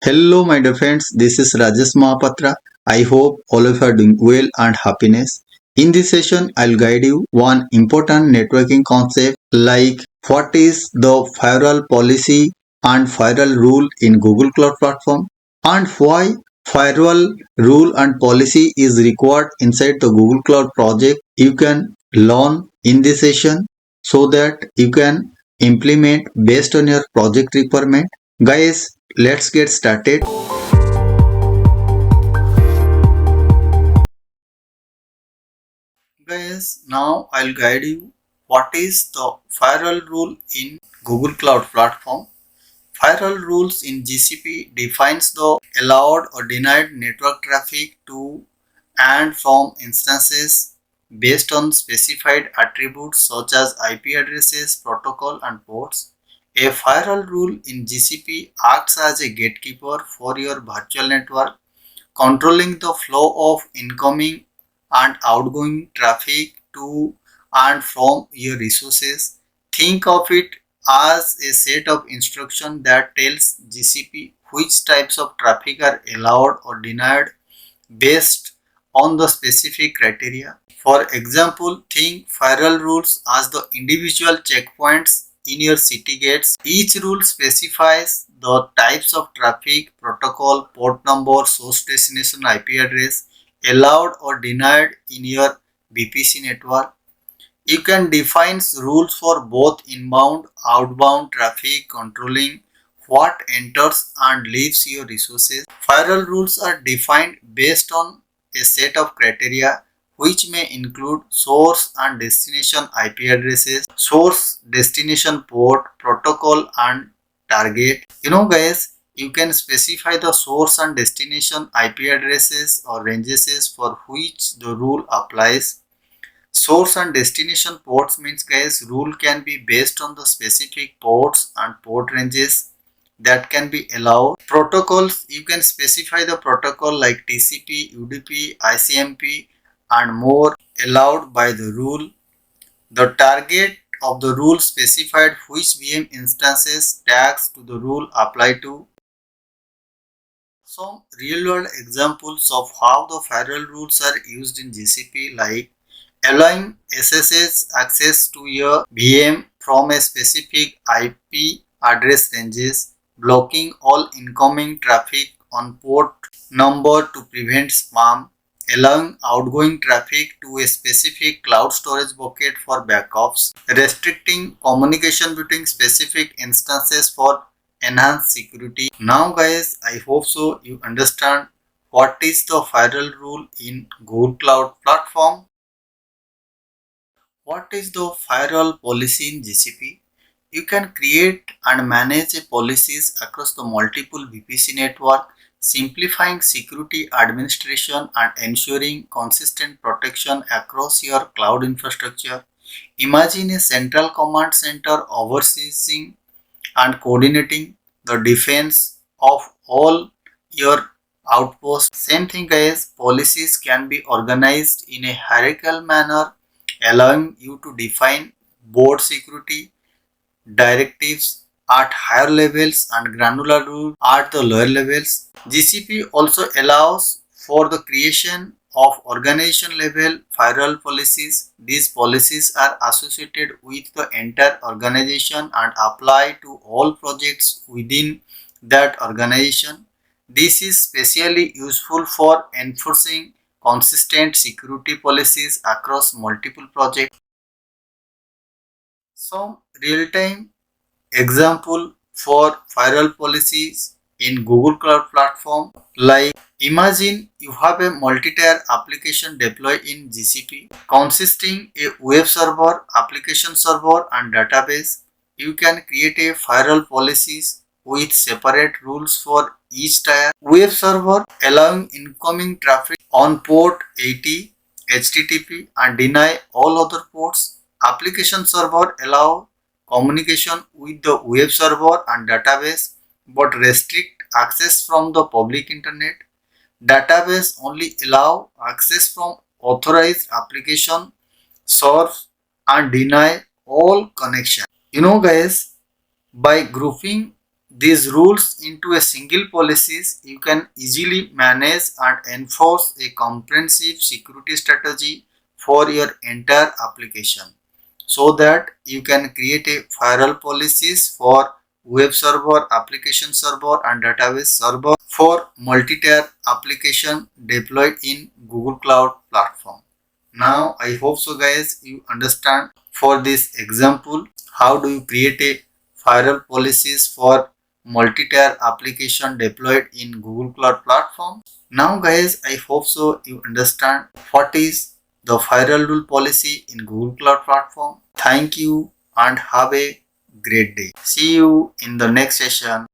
Hello, my dear friends. This is Rajesh Mahapatra. I hope all of you are doing well and happiness. In this session, I'll guide you one important networking concept like what is the firewall policy and firewall rule in Google Cloud Platform and why firewall rule and policy is required inside the Google Cloud project. You can learn in this session so that you can implement based on your project requirement. Guys, let's get started. Guys, now I'll guide you what is the firewall rule in Google Cloud Platform. Firewall rules in GCP defines the allowed or denied network traffic to and from instances based on specified attributes such as IP addresses, protocol, and ports. A firewall rule in GCP acts as a gatekeeper for your virtual network, controlling the flow of incoming and outgoing traffic to and from your resources. Think of it as a set of instructions that tells GCP which types of traffic are allowed or denied based on the specific criteria. For example, think firewall rules as the individual checkpoints in your city gates. Each rule specifies the types of traffic, protocol, port number, source destination IP address allowed or denied in your VPC network. You can define rules for both inbound, outbound traffic, controlling what enters and leaves your resources. Firewall rules are defined based on a set of criteria which may include source and destination IP addresses, source, destination port, protocol, and target. Guys, you can specify the source and destination IP addresses or ranges for which the rule applies. Source and destination ports means, guys, rule can be based on the specific ports and port ranges that can be allowed. Protocols, you can specify the protocol like TCP, UDP, ICMP, and more allowed by the rule. The target of the rule specified which VM instances tags to the rule apply to. Some real-world examples of how the firewall rules are used in GCP, like allowing SSH access to your VM from a specific IP address ranges, blocking all incoming traffic on port number to prevent spam, allowing outgoing traffic to a specific cloud storage bucket for backups, restricting communication between specific instances for enhanced security. Now guys, I hope so you understand what is the firewall rule in Google Cloud Platform. What is the firewall policy in GCP? You can create and manage policies across the multiple VPC network, simplifying security administration and ensuring consistent protection across your cloud infrastructure. Imagine a central command center overseeing and coordinating the defense of all your outposts. Same thing, guys, policies can be organized in a hierarchical manner, allowing you to define board security directives at higher levels and granular rules at the lower levels. GCP also allows for the creation of organization level firewall policies. These policies are associated with the entire organization and apply to all projects within that organization. This is especially useful for enforcing consistent security policies across multiple projects. Some real-time example for firewall policies in Google Cloud Platform, like imagine you have a multi-tier application deployed in GCP consisting a web server, application server, and database. You can create a firewall policies with separate rules for each tier. Web server allowing incoming traffic on port 80 HTTP and deny all other ports. Application server allow communication with the web server and database but restrict access from the public internet. Database only allow access from authorized application source and deny all connection. Guys, by grouping these rules into a single policies, you can easily manage and enforce a comprehensive security strategy for your entire application, so that you can create a firewall policies for web server, application server and database server for multi-tier application deployed in Google Cloud Platform. Now I hope so guys you understand. For this example, how do you create a firewall policies for multi-tier application deployed in Google Cloud Platform. Now guys, I hope so you understand what is the firewall rule policy in Google Cloud Platform. Thank you and have a great day. See you in the next session.